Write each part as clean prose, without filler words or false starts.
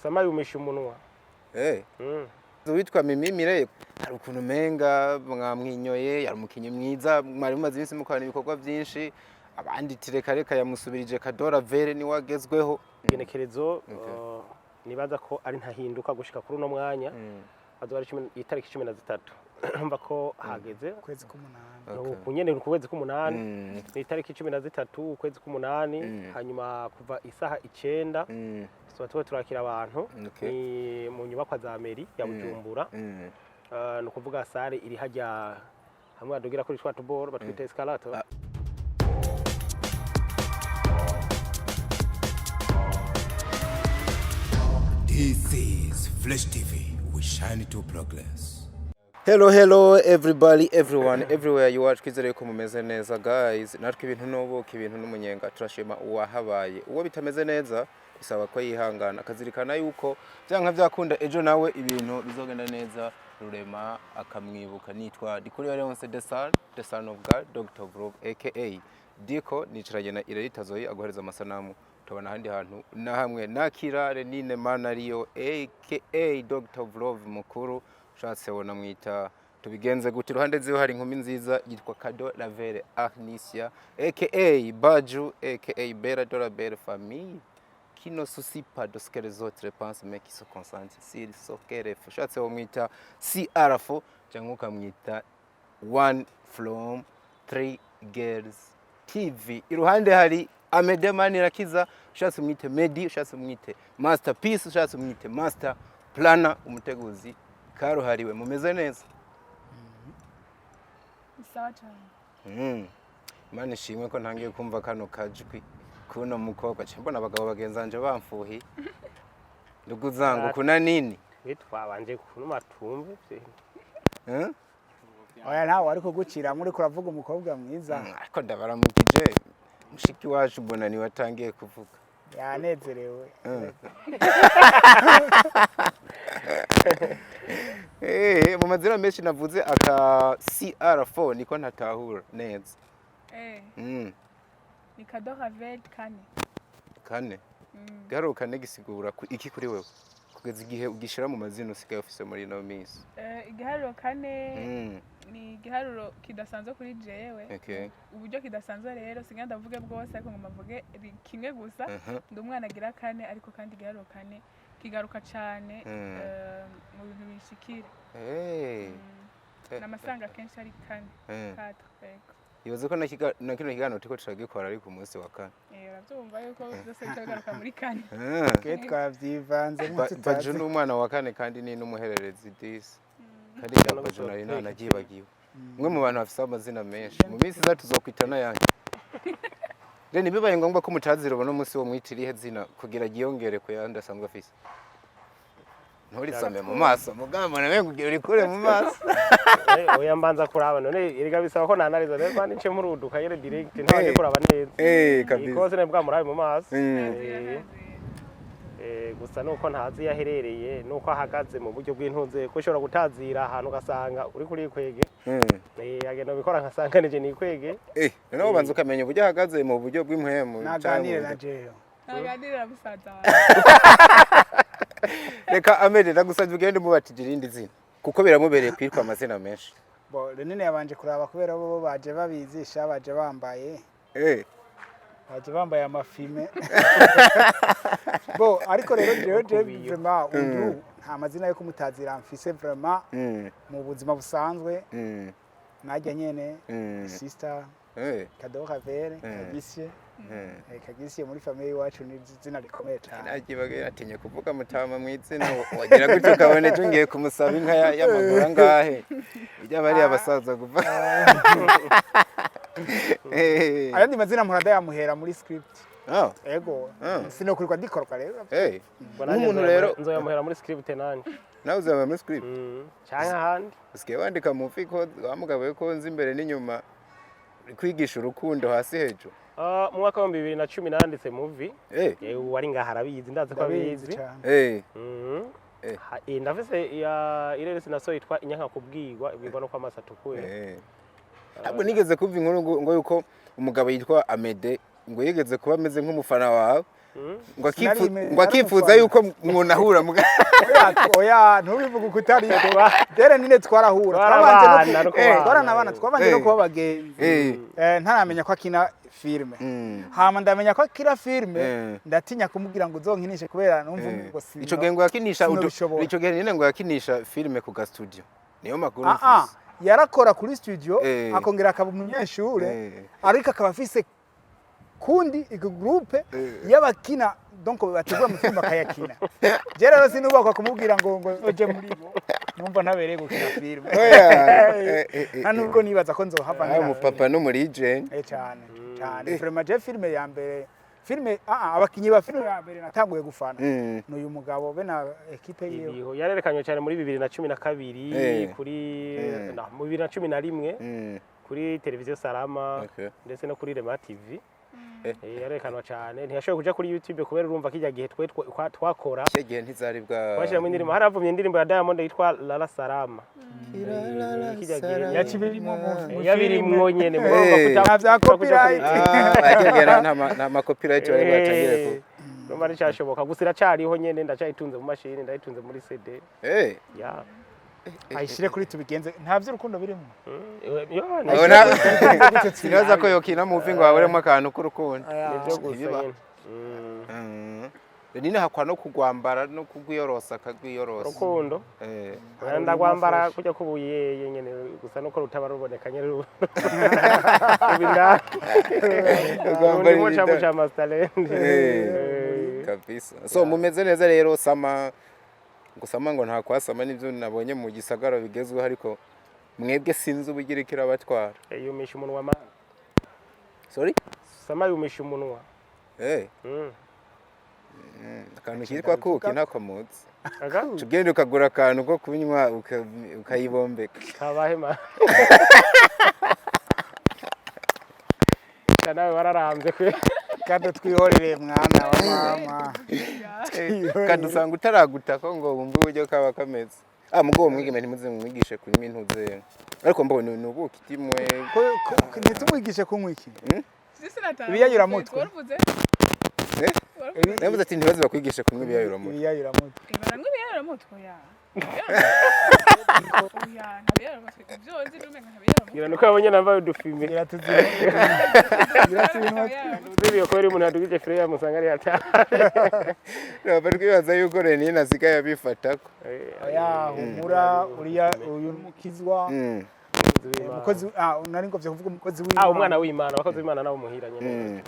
Sama yumisha umunwa. Witwa Mimimire hari ukuntu menga mwamwinyoye yari umukinyi mwiza mwari mumaze iminsi mukorana ibikorwa byinshi abandi tireka yamusubirije Cadeau Ravelle ni wagezweho Genekerezo nibaza ko ari ntahinduka gushika kuri uno mwanya azora itariki 13 mva ko hageze kwezi k'umunani kunyene ku kwezi k'umunani ni itariki 13 ukwezi k'umunani hanyuma kuva isaha 9 tuba turakira abantu ni mu nyubakwa za Amedée ya Bujumbura no kuvuga sare iri hajya hamwe adogira kuri twatuboro batwita escalator. This is Flash TV. We shine to progress. Hello everybody, everyone, everywhere you watch kizere ko mumeze neza guys. Natwe ibintu noboka ibintu n'umunyenga turashima uwahabaye. Uwo bitameze neza bisaba ko yihangana akazirikana yuko byanka byakunda ejo nawe ibintu bizogenda neza. Rurema akamwibuka nitwa Dikuri Leonce the son of God, Dr. Vlog aka Diko nicaranye na Irerita Zoe aguhereza amasanamu. Tubana handi hantu na hamwe nakirare nine manariyo aka Dr. Vlog mukuru shatse wona mwita tubigenze gute ruhande ziwe hari inkumi nziza yitwa Cadeau Ravelle Arnisia aka Baju aka Bella de la Belle Famille qui ne soucie pas de ce que les autres pensent mais qui se concentre sur ce qu'elle fait. Shatse wo mwita CRFO cyangwa ukamwita One from 3 Girls TV. Iruhande hari Amedée Manirakiza shatse mwite Medi shatse mwite Masterpiece shatse mwite Master Planner umuteguzi karuhariwe mumeze neza. Sawa cyane. Imana ishimwe ko ntangiye kumva kano kajwi kuno mukobwa cyembona abagabo bagenzanje bamfuhi nduguzangu kuna nini twabanje kunuma tumve oya ntawe ariko gucira muri kuravuga umukobwa mwiza ariko ndabaramukije mushiki wacu mbona ni watangiye kuvuga yanezerewe mu mazina menshi navuze aka CR4 niko ntatahura neza ni Cadeau Ravelle kane garo kane gisigura iki kuri wewe kugeza igihe ugishira mu mazina usigaye office muri no miss igiharuro kane ni igiharuro kidasanzwe kuri jewe uburyo kidasanzwe rero sigenda mvuge bwose ariko ngoma mvuge kimwe gusa ndi umwana agira kane ariko kandi igiharuro kane kigaruka cyane mu bintu bishikira namasanga kenshi ari kane 4 Ibaze ko na kino kiganiro tiko turagikora ari ku munsi wa kane. Urabyumva yuko byose bigaruka muri kane. Ke twavyivanze mu tutazi. Baju n'umwana wa kane kandi ni n'umuhererezi disi. Kandi Baju nari nanagibagiwe. Mwe mu bantu bafise amazina menshi. Mu minsi za tuzokwitana yanjye. Rene bibaye ngombwa ko mutazira ubona umunsi wo mwitirihe zina kugira giyongere ko yandi asanzwe afise. Nturisame mu maso mugamba nawe kugira uri kure mu maso. Oya mbanza kuraba none iriga bisaba ko nanariza rero kandi nce muruduka yere direct ntaje kuraba neza kabisa ikoze nebwa murabe mu maso gusa nuko ntazi yaherereye nuko ahagaze mu buryo bw'intunze ko ushobora gutazira ahantu gasanga uri kuri kwege agenda bikora nkasanga nije ni kwege noneho banza ukamenya uburyo ahagaze mu buryo bw'impwemu naganire na jeyo naganire na busaza reka Amedée ndagusabye ugende mubatije irindi zina kuko biramubereye kwitwa amazina menshi bo renene yabanje kuraba kubera bo baje babizisha baje bambaye baje bambaye amafime bo ariko rero je vraiment ubu nta mazina yo kumutazira mfise vraiment mu buzima busanzwe najya nyene sister Cadeau Ravelle Kagisie muri famille wacu ni zina rikomeye cyane nagibaga yatinye kuvuga mutama mwizina wagira gutyo kabone tungiye kumusaba inka y'amagura ngahe bijya bari abasaza guva ayandi mazina murada yamuhera muri script ego sino kurikwa dikorwa rero umuntu rero nzoyamuhera muri script nanje nawe uzaba muri script cyane handi usigaye wandika mu fiko wamugabe ko nzi imbere n'inyuma kwigisha urukundo hasi hejuru mu mwaka wa 2010 nanditse movie wari ngaha arabizi ndaze ko abizi ndafise ya ireresi naso yitwa inyanka kubwirwa ibirwa no kwamasa tukuye ntabwo nigeze kuva inkuru ngo yuko umugabo yitwa Amedée ngo yigeze kuba ameze nk'umufana wawe ngo akifuza yuko mwunahura oya ntubivuga uko utari dere nine twarahura twabanje no kuba bagenzi ntaramenya ko akina filme hama ndamenya ko akira filme ndatinya kumubwira ngo uzonkinishe kubera numva ngo si ico gengo yakinisha ico gengo nyine ngo yakinisha filme ku ga studio niyo makuru yarakora kuri studio akongera akaba umunyeshure ariko akaba afise kundi groupe y'abakina donc bategura mu filme akayakina je rero sinubakwa kumubwira ngo oje muri bo numva ntabereye gukina filme nubwo nibaza ko nzohava mu papa no muri Jane cyane vraiment je filme ya mbere filme abakinyi ba filme ya mbere natanguye gufana n'uyu mugabo be na equipe yiwe yarerekanywe cyane muri 2012 kuri mu 2011 kuri televiziyo Salama ndetse no kuri Rema TV yarekanwa cyane ntiyashoboye kuja kuri YouTube kubera urumva kijya gihe twakora gihe ntizari bwa bashira mu ndirimbo haravumye indirimbo ya Diamond yitwa Lala Salama yabirimwo nyene murumva bya copyright nta copyright bari batangire ko numva nicashoboka gusa iracariho nyene ndacayitunze mu mashini ndayitunze muri CD ya ayishire kuri tubigenze ntavyo urukundo birimo sinaza ko yokina movie ngo haburemo akantu k'urukundo nivyo gusa nine hakwa no kugwambara no kugwiyorosa akagwiyorosa urukundo ndagwambara kujya kubuyeye nyene gusa nuko rutaba ruboneka nyene rubinda gwambara mu cha masterland kabisa so mumeze neza rero gusama ngo nta kwasama nivyo nabonye mu gisagara bigezweho ariko mwebwe sinzi ubugira kirabatwara yumisha umunwa ma sorry sama yumisha umunwa akantu kitwa kuki ntakomutse tugende ukagura akantu ko kunywa ukayibombeka kabahema nawe wararambye kwe kandi twihorere mwana wa mama kadusanga utaragutako ngo wumve uburyo kaba kameze mugo mwigeme ntimuze mwigishe kunywa intuze ariko mbone nubuki timwe ntitumwigishe kunywa iki ibiyayura mutwe navuze ati ntibaze bakwigishe kunywa ibiyayura mutwe baranywa ibiyayura mutwe gira nuko abonye nambaye udufime bibiye ko ari umuntu adugije fire ya musanga ari ata bari kwibaza yuko Reni nasika yabifatako humura uriya uyu mukizwa umukozi nari ngo kuvuga umukozi w'Imana umwana w'Imana abakozi b'Imana nabo muhira nyene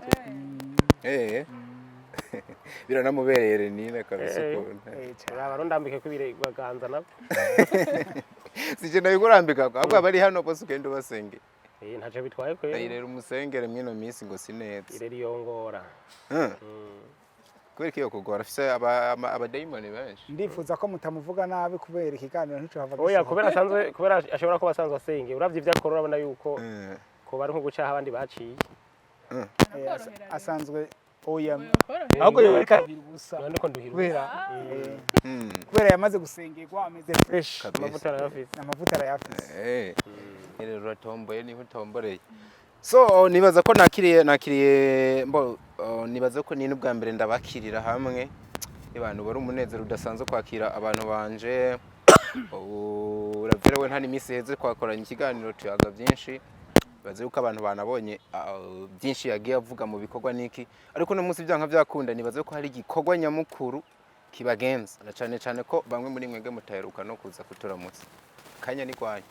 biranamubereye Reni kabisa ko barondambike kubireganza nabo sije nabigurambika ahubwo bari hano bose ugenda basenge ntaje bitwaye ko rero umusengere mwino minsi ngo sinetse ireri yongora kubera kiyo kugora afise abadayimoni benshi ndifuza ko mutamuvuga nabi kubera ikiganiro ntico hava oya kubera ashobora kuba asanzwe asenge uravye ivyakora urabona yuko ko bari nko gucaha abandi baciye asanzwe oya ahubwo yobereka ubusa ndiko nduhira kubera yamaze gusengerwa ameze fresh amavuta arayafise rero ratomboye niho tomboreye so nibaza ko nakiriye nibaza ko nini ubwa mbere ndabakirira hamwe abantu bari umunezero udasanzwe kwakira abantu banje Ravelle we nta nimisi heze kwakoranya ikiganiro tuyaga byinshi baze uko abantu banabonye byinshi yagiye avuga mu bikorwa niki ariko no munsi byanka byakunda nibaze ko hari igikorwa nyamukuru kibagenza na cyane ko bamwe muri mwege mutaheruka no kuza kuturamutsa kanya ni kwanya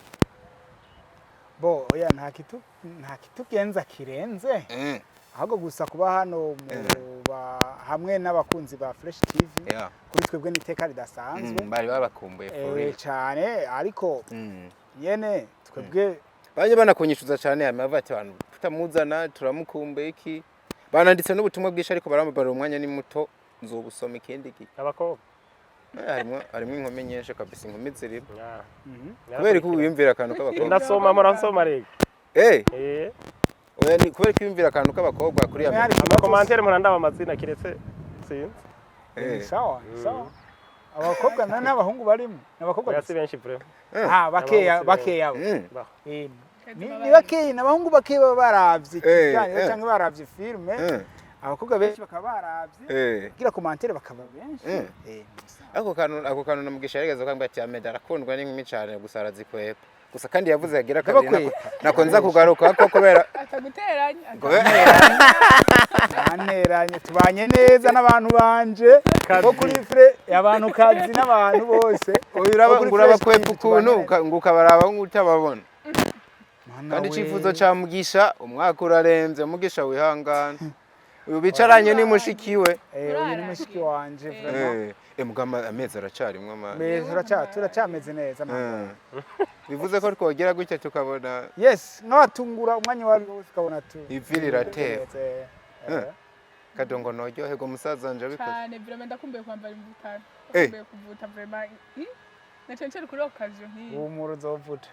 oya nta kitugenza kirenze ahubwo gusa kuba hano hamwe n'abakunzi ba Fresh TV kuri twebwe n'iteka ridasanzwe bari babakumbuye cyane ariko yene twebwe banye banakunyishuza cyane amavati abantu tutamuzana turamukumbuye iki bananditse n'ubutumwa bwinshi ariko baramubara umwanya ni muto nzobusoma ikindi iki abakobwa harimo inkome nyinshi kabisa inkome ziri kubera ko wiyumvira akantu k'abakobwa ndasoma rege oya ni kubera ko wiyumvira akantu k'abakobwa kuri ya amakomantere murandaba amazina kiretse sinzi sawa abakobwa n'abahungu barimo n'abakobwa yasi benshi vraiment bakeya ni bakeya n'abahungu bakeya baravye cyangwa baravye filme abakobwa benshi bakaba baravye kugira commentaire bakaba benshi ako kantu namugisha yarigeze kwambara ati Amedée arakundwa n'inkumi cyane gusa arazikwepa gusa kandi yavuze yagira kabiri nakonza kugaruka ko kubera ataguteranya aneranye tubanye neza n'abantu banje bo kuri fre abantu kazi n'abantu bose uraba kwepa ukuntu ngukabaraba ngutababona kandi icifuzo ca Mugisha umwaka urarenze Mugisha wihangana uyu bicaranye ni mushikiwe uyu ni mushiki wanje vraiment mugamba amezi aracarimwe turacameze neza bivuze ko twogera gutya tukabona yes n'abatungura umwanya wari wose ukabona tu iviri rateye Kadongo noryoherwa umusaza wanje bikoze cyane vraiment ndakumbuye kwambara imvutano ndakumbuye kuvuta vraiment nacenshera kuri occasion nk'iyi umuro zovuta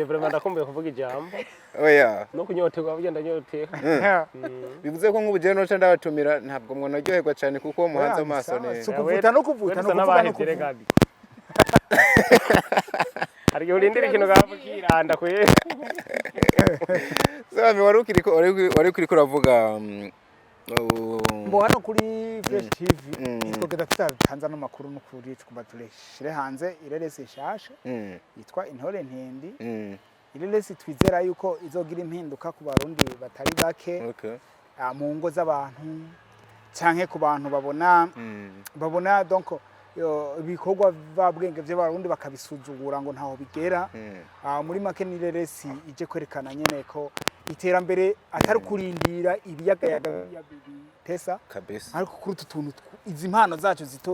vraiment ndakumbuye kuvuga ijambo oya no kunyoterwa bugenda nyotera bivuze ko nk'ubuje no canda batumira ntabwo mwo noryoherwa cyane kuko muhanze amaso ne kuvuta no kuvuta no kuvuga no kuvuga Ari urindira ikintu gabukiranda kwe Zami wari kuri kuravuga mbo hano kuri Fresh TV twogeda tutatanza no makuru no kuri twumva tureshire hanze irerese shasha yitwa Intore Ntindi irerese twizera yuko izogira impinduka ku barundi batari bake mu ngo z'abantu canke ku bantu babona donc ibikorwa babwenge by'abarundi bakabisuzugura ngo ntaho bigera muri make nireresi ije kwerekana nyene ko iterambere atari kurindira ibiyagayaga bitesa kabisa ariko kuri utuntu izi impano zacu zito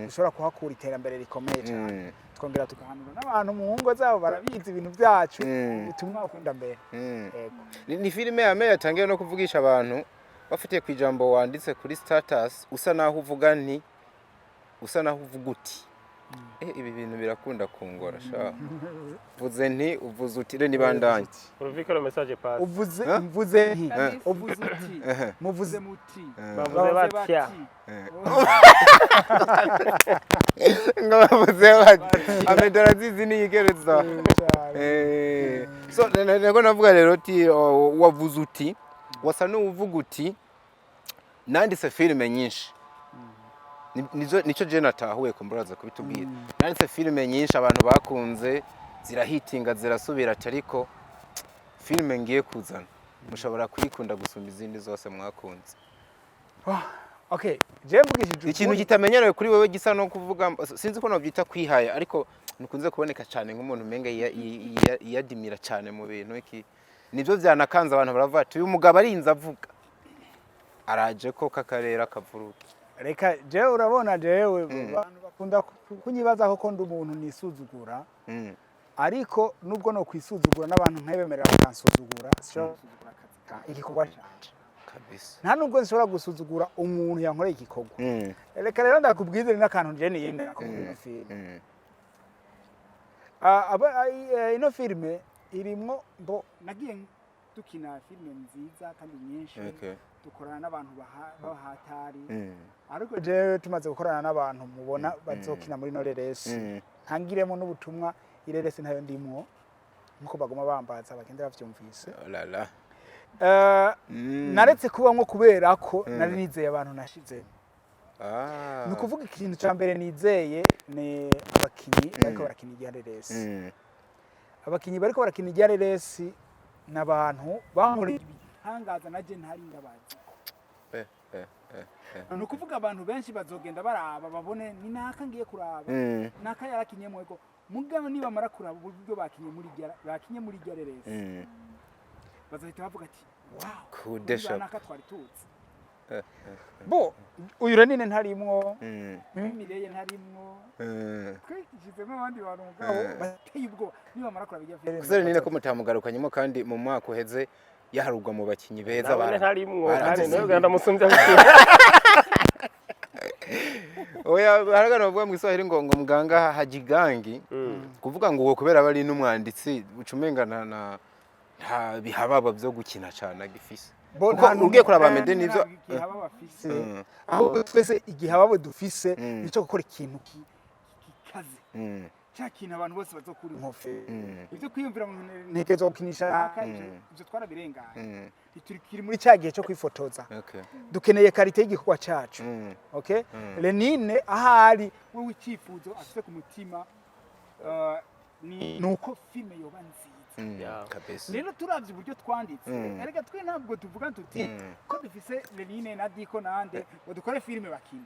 ushobora kuhakura iterambere rikomeye cyane twongera tukahanura n'abantu mu ngo zabo barabizi ibintu byacu bitumwa bakunda mbere ni filime yatangiye no kuvugisha abantu bafitiye kwijambo wanditse kuri status usa naho uvuga uti ibi bintu birakunda kungora sha vuze nti uvuze uti re nibandanye urumvikana message pass mvuze uti muvuze muti bavuze batya ngabavuze bati Amedée arazizi ni yigereza so nego navuga rero ti wavuze uti wasa n'uvuga uti nanditse filime nyinshi nico je natahuye ko mburaza kubitubwira nanditse filime nyinshi abantu bakunze zirahitinga zirasubira ariko filime ngiye kuzana mushobora kwikunda gusumba izindi zose mwakunze okay je mvugishije ikintu kitamenyerewe kuri wewe gisa no kuvuga sinzi ko no byita kwihaya ariko nukunze kuboneka cyane nk'umuntu menga yadimira cyane mu bintu iki nivyo byanakanza abantu baravuga ati uyu mugabo arinze avuga araje ko kakarera kavuruka reka jewe urabona jewe abantu bakunda kunyibaza ko ndi umuntu nisuzugura ariko nubwo no kwisuzugura n'abantu nkabemerera bakansuzugura sho igikorwa cyanje kabisa nta nubwo nshobora gusuzugura umuntu yankoreye igikorwa reka rero ndakubwizira n'akantu je niyemera ko muri filime ino filime irimwo mbo nagiye dukina filime nziza kandi nyinshi dukorana n'abantu bahatari ariko je tumaze gukorana n'abantu mubona bazokina muri noreresi ntangiremo n'ubutumwa ireresi ntayo ndimwo nkuko bagoma bambaza bagendera bavyumvise naretse kubamwo kubera ko nari nizeye abantu nashize nukuvuga ikintu ca mbere nizeye ni abakinyi bariko barakina igihareresi abakinyi bariko barakina igihareresi n'abantu bankoreye ibihangaza naje ntari ndabazi nukuvuga abantu benshi bazogenda baraba babone ni naka ngiye kuraba naka yarakinyemo ego mugabo niba mara kuraba uburyo bakinye muri igihareresi bazohita bavuga ati wow kudesha naka twari tuzi bo uyu renine ntarimwo Mireye ntarimwo twikijizemo abandi bantu mugabo bateye ubwo niba mara kuraba igihareresi kusere nine ko mutamugarukanyemo kandi mu mwaka uheze yaharugwa mu bakinyi beza abantu ntarimwo kandi no Uganda musunza oya haragana bavuga mu Kiswahili ngo muganga hajigangi kuvuga ngo uwo kubera bari n'umwanditsi ucumengana na nta bihababa byo gukina cyane gifise ugiye kuraba Amedée nivyo igihababa bafise aho twese igihababa dufise nico gukora ikintu kikaze cya kintu abantu bose bazokura inkofero ibyo kwiyumvira mu nteke zo gukinisha ibyo twarabirenganye kiri muri cya gihe cyo kwifotoza dukeneye karite y'igikorwa cyacu okay Lenine ahari wowe icyifuzo afite ku mutima nuko filme yoba nziza kabisa rero turavye uburyo twanditse erega twe ntabwo tuvuga tuti ko dufise Lenine na Diko nande ngo dukore filme bakina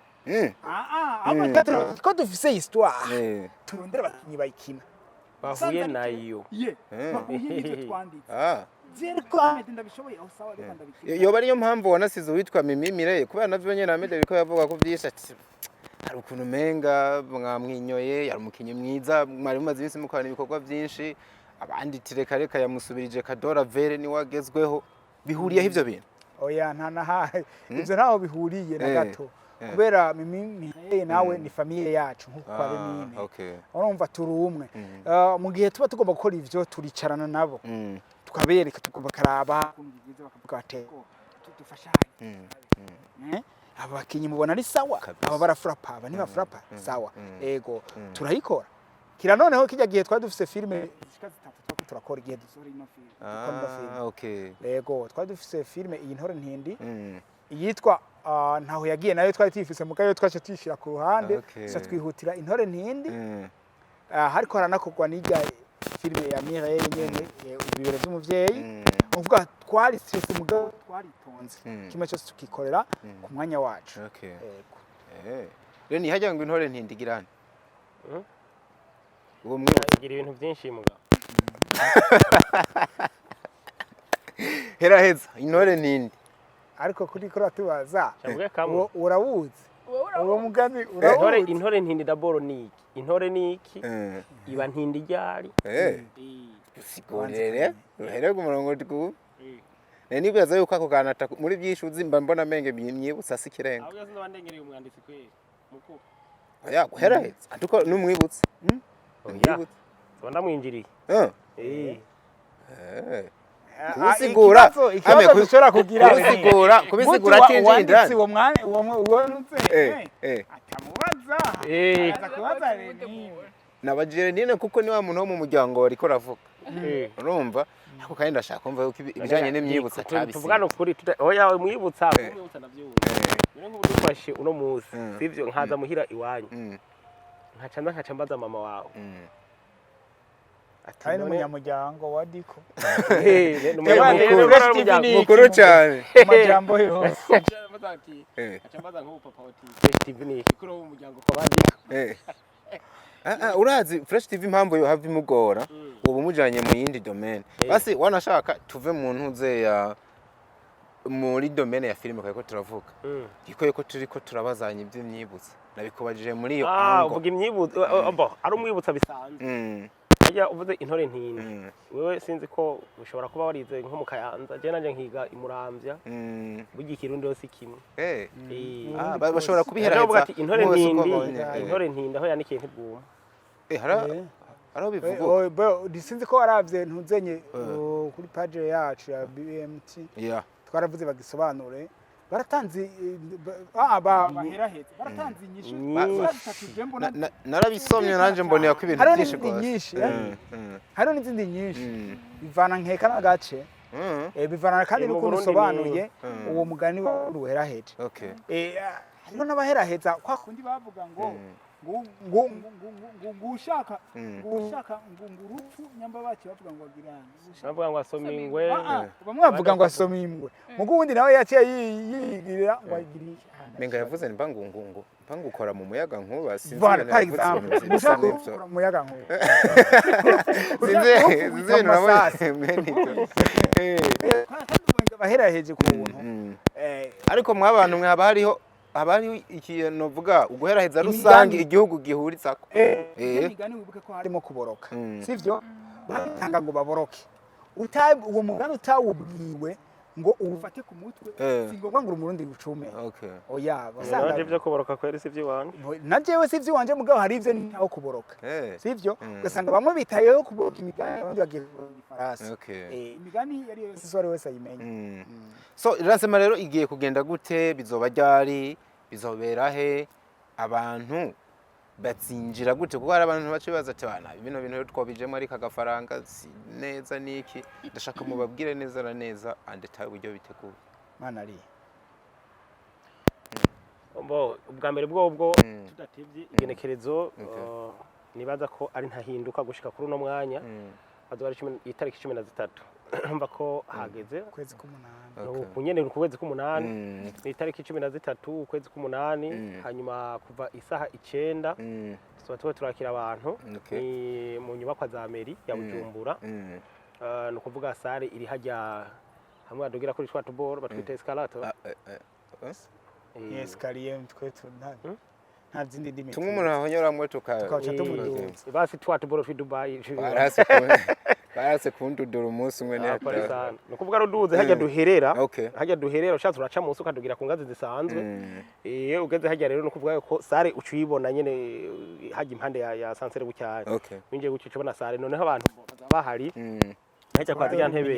ko dufise histoire turondera bakinyi bayikina bahuye nayo bahuye n'ibyo twanditse zeriko Amedée ndabishoboye aho sawa reka ndabikina yoba ariyo mpamvu wanasize witwa Mimi Mireye kubera navyo nyene Amedée biko yavuga ko vyisha hari ukuntu menga mwamwinyoye yari umukinyi mwiza mwari mumaze ibisi mukorana ibikorwa byinshi abandi reka yamusubirije Cadeau Ravelle ni wagezweho bihuriye ivyo bintu oya ntanahaye ivyo ntaho bihuriye na gato kubera Mimi nawe ni famille yacu nkuko kwa Mimi urumva turi umwe mu gihe tuba tugomba gukora ivyo turicarana nabo tukabereka tukabakaraba kungize bakavuga bateko tudufashanye aba bakinyi mubona ari sawa aba barafrapa aba ntibafrapa sawa ego turayikora kira noneho kijya gihe twari dufise filme zishika zitatu turakora igihe dusore ino filme okay ego twari dufise filme iyi Ntore Ntindi yitwa ntaho yagiye nayo twari tifise mugayo twaje twishira ku ruhande so twihutira Intore Ntindi hariko haranakogwa n'ijya filme ya Mireille nyene ibibero by'umuvyeyi uvuga twari stress mugabo twaritonze kimwe cyose tukikorera ku mwanya wacu ego rero ni hajya ngo Intore Ntindi girane uwo mwigira ibintu byinshi mugabo heraheza Intore Ntindi ariko kuri kora tubaza urawuzi uwo mugani Intore Ntindi daboro niki Intore niki iba Ntindi ryari sigorere uhere ku murongo tku nibaza yuko ako kanata muri byishuzi mba mbona menge myibutsa sikirenga ahubwo sinzi bandengereye umwanditsi kwe muko ya heraheza atuko numwibutsa ndamwinjiriye kubisigura dushobora kugira kubisigura tinjindira uwo mwanya uwo nutse atamubaza kubaza nabajire nine kuko ni wa muntu wo mu muryango ariko ravuga urumva ako kandi ndashaka kumva yuko ibijanye n'imyibutsa tabisi tuvugana ukuri oya umwibutsa navyumva rero nk'ubu dufashe uno muzi sivyo nkaza muhira iwanyu nkaca mbaza mama wawe ari n'umunyamuryango wa Diko mukuru cyane amajambo yose aca mbaza nk'ubu papa wa TV ni ikuru w'umuryango kwa Diko urazi Fresh TV impamvu yo have imugora ubu mujanye mu yindi domaine basi wanashaka tuve mu ntuze ya muri domaine ya filime kako turavuga iko turiko turabazanya iby'imyibutsa nabikubajije muri iyo ango uvuga imyibutsa ari umwibutsa bisanzwe ajya uvuze Intore Ntindi wewe sinzi ko ushobora kuba warize nko mu Kayanza je nanje nkiga imuramvya bugi kirundi yose kimwe bashobora kubihereza Intore Ntindi aho yanikiye nk'ibwuma haraho bivuga sinzi ko waravye ntuzenye kuri page yacu ya BMT twaravuze bagisobanure baratanze baherahetse baratanze inyishu narabisomye nanje mboneye ko ibintu byinshi rwose hari n'izindi nyinshi bivana nkeka n'agace bivana kandi n'ukuntu usobanuye uwo mugani w'uruheraheje hariho n'abaheraheza kwa kundi bavuga ngo gushaka urupfu nyamba bacu bavuga ngo agirane bavuga ngo asoma ingwe bamwe bavuga ngo asoma ingwe mugo wundi nawe yaciye yigirira ngo agirire menga yavuze mbangungungu mbangukora mu muyaga nkuba sinzi mu muyaga nkuba sinzi baheraheje ku buntu ariko mwabantu mwe abari ikintu uvuga uguheraheza rusange igihugu gihurizako imigani wibuke ko harimo kuboroka sivyo batanga ngo baboroke uwo mugani utawubwiwe ngo ufate ku mutwe singombwa ngo umurundi rucume oya basanga byo kuboroka kweri sivyo wanje na jewe sivyo wanje mugabo hari ivyo ntaho kuboroka sivyo ugasanga bamwe bitayeho kuboroka imigani abandi bagiye ifarasi imigani yari yose sore wese ayimenye so irasema rero igiye kugenda gute bizoba ryari bizobera he abantu bazinjira gute kuko hari abantu bace baza ati bana ibintu bintu twabijemo ariko agafaranga neza niki ndashaka mubabwire neza na neza andetaye uburyo biteguye mana ari ubwa mbere bwo tudatevye igenekerezo nibaza ko ari ntahinduka gushika kuri uno mwanya azobari itariki 13 umva ko hageze kwezi k'umunani kunyene ku kwezi k'umunani ni itariki 13 ukwezi k'umunani hanyuma kuva isaha 9 tuba turakira abantu ni mu nyubakwa za Amedée ya Bujumbura no kuvuga sare iri hajya hamwe adogira kuri twa tuboro batwita escalator escalier twe nta zindi ndimi tumwe umuntu ahonyoramwe tukaca tumuduza basi twa tuboro twi Dubai barase kundudura umunsi umwe ne no kuvuga ruduze hajya duherera ushatse uraca munsi ukadugira ku ngazi zisanzwe ugeze hajya rero no kuvuga ko sare ucuyibona nyene hajya impande ya sansere gucyane winje gucyo ubona sare noneho abantu bahari hajya kwa zya ntebe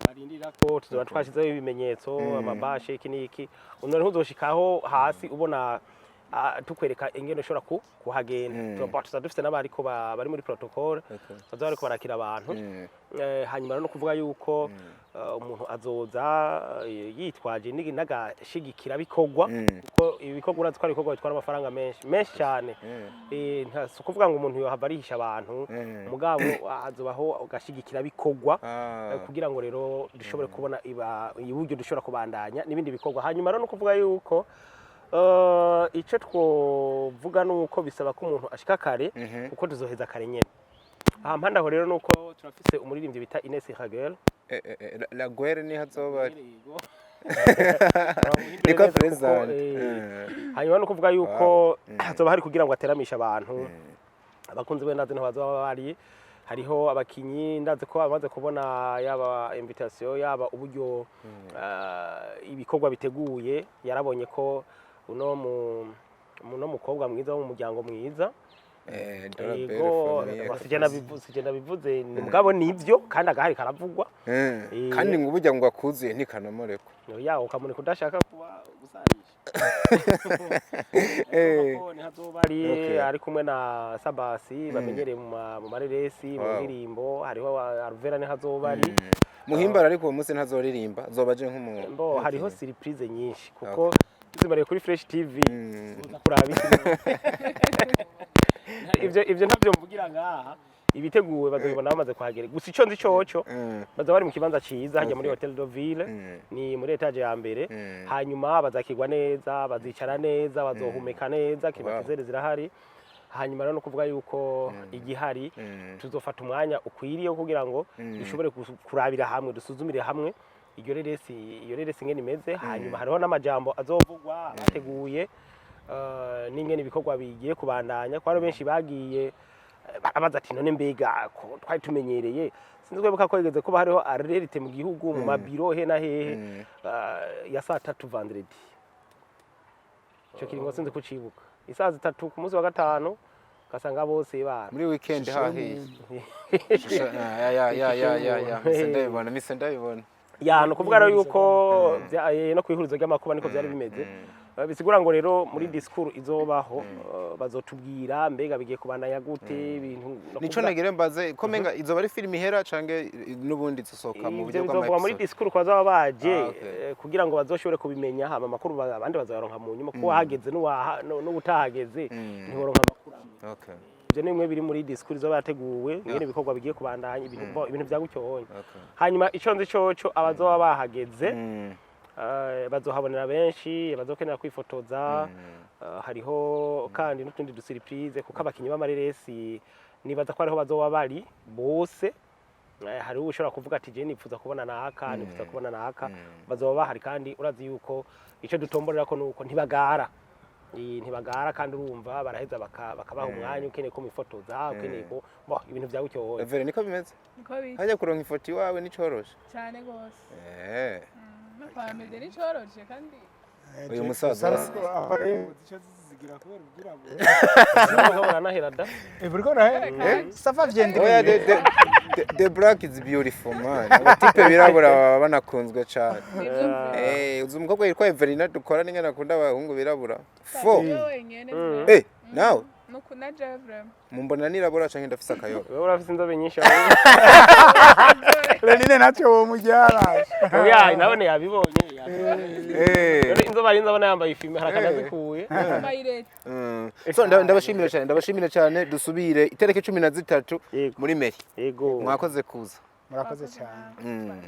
barindira ko tuzoba twashizeho ibimenyetso amabashe kiniki unoneho uzoshikaho hasi ubona tukwereka ingene ushobora kuhagenda dufite n'abariko bari muri protocole bazoba bariko barakira abantu hanyuma no kuvuga yuko umuntu azoza yitwaje n'agashigikira bikorwa kuko ibikorwa urazi ko ari ibikorwa bitwara amafaranga menshi cyane si ukuvuga ngo umuntu yohava arihisha abantu mugabo azobaho agashigikira bikorwa kugira ngo rero dushobore kubona uburyo dushobora kubandanya n'ibindi bikorwa hanyuma no kuvuga yuko icyo twovuga nuko bisaba ko umuntu ashika kare kuko tuzoheza kare nyene mpanda aho rero nuko turafise umuririmbyi bita Ines Ravelle la guerre ni hazoba niko president hanyuma no kuvuga yuko hazoba hari kugira ngo ateramisha abantu abakunzi be ndazi ntabazoba bari hariho abakinyi ndaze ko bamaze kubona yaba invitation yaba uburyo ibikorwa biteguye yarabonye ko uno mukobwa mwiza wo mu muryango mwiza sijena bivuze ni mugabo nivyo kandi agahari karavugwa kandi ngo burya ngo akuzuye ntikanamureko yawo kamune kudashaka kuba gusanisha ni hazobari ari kumwe na Sabbas bamenyereye mu mareresi mu ndirimbo hariho Alvella ni hazobari Muhimbare ariko uwo munsi ntazoririmba zobaje nk'umuntu hariho surprise nyinshi kuko tuzimariye kuri Fresh TV kuraba ivyo ntavyo mvugira ngaha ibiteguwe bazobona bamaze kuhagera gusa ico nzi coco baza bari mu kibanza ciza hajya muri Hotel de Ville ni muri etage ya mbere hanyuma bazakigwa neza bazicara neza bazohumeka neza kibatizere zirahari hanyuma rero no kuvuga yuko igihari tuzofata umwanya ukwiriye kugira ngo dushobore kurabira hamwe dusuzumire hamwe iyo reresi ingene imeze hanyuma hariho n'amajambo azovugwa bateguye n'ingene ibikorwa bigiye kubandanya ko ari benshi bagiye abaza ati none mbega ko twari tumenyereye sinzi kwebuka ko yigeze kuba hariho arerite mu gihugu mu mabiro he na hehe ya saa 3 vendredi cyo kiringo sinzi kucibuka isaha 3 ku munsi wa gatanu kasanga bose bara muri weekend hahi mise ndabibona no kuvuga rero yuko no kwihurizo ry'amakuba niko byari bimeze bisigura ngo rero muri discours izobaho bazotubwira mbega bigiye kubandanya gute ibintu nico nagire mbaze ko menga izoba ari film ihera canke nubundi zisoka mu buryo bw'amapisode muri discours kwa zaba baje kugira ngo bazoshobore kubimenya hama makuru abandi bazaronka mu nyuma ko hageze n'ubutahageze ntihoronka makuru ibyo nimwe biri muri discours zo bateguwe ngene bikorwa bigiye kubandanya ibintu bya gucyohonya hanyuma ico nzi coco abazoba bahageze bazohabonera benshi bazokenera kwifotoza hariho kandi n'utundi dusiripurize kuko abakinyi b'amareresi nibaza ko ariho bazoba bari bose hari ushobora kuvuga ati je nipfuza kubona naka nipfuza kubona naka bazoba bahari kandi urazi yuko ico dutomborera ko nuko ntibagara kandi urumva baraheza bakabaha umwanya ukeneye ko mifotoza ukeneye ko ibintu bya gucyohoye Ravelle niko bimeze hajya kuronka ifoto iwawe nicoroshe cyane gose kwa Amedée ni coroshe kandi uyu musaza zigira kubera ugira ngo nahera da buriko na safa vyende the black is beautiful man abatipe birabura banakunzwe cyane uzi umukobwa yitwa Evelina dukora n'ingana akunda abahungu birabura nawe na jewe vraiment mumbona nirabura canke ndafise akayoga wewe urafise inzobe nyinshi Lenine nacho wo mujyara oya nabone yabibonye inzobe ari nzabona yambaye ifime harakana zikuye bayirete so ndabashimira cyane dusubire itariki 13 muri Meri yego mwakoze kuza murakoze cyane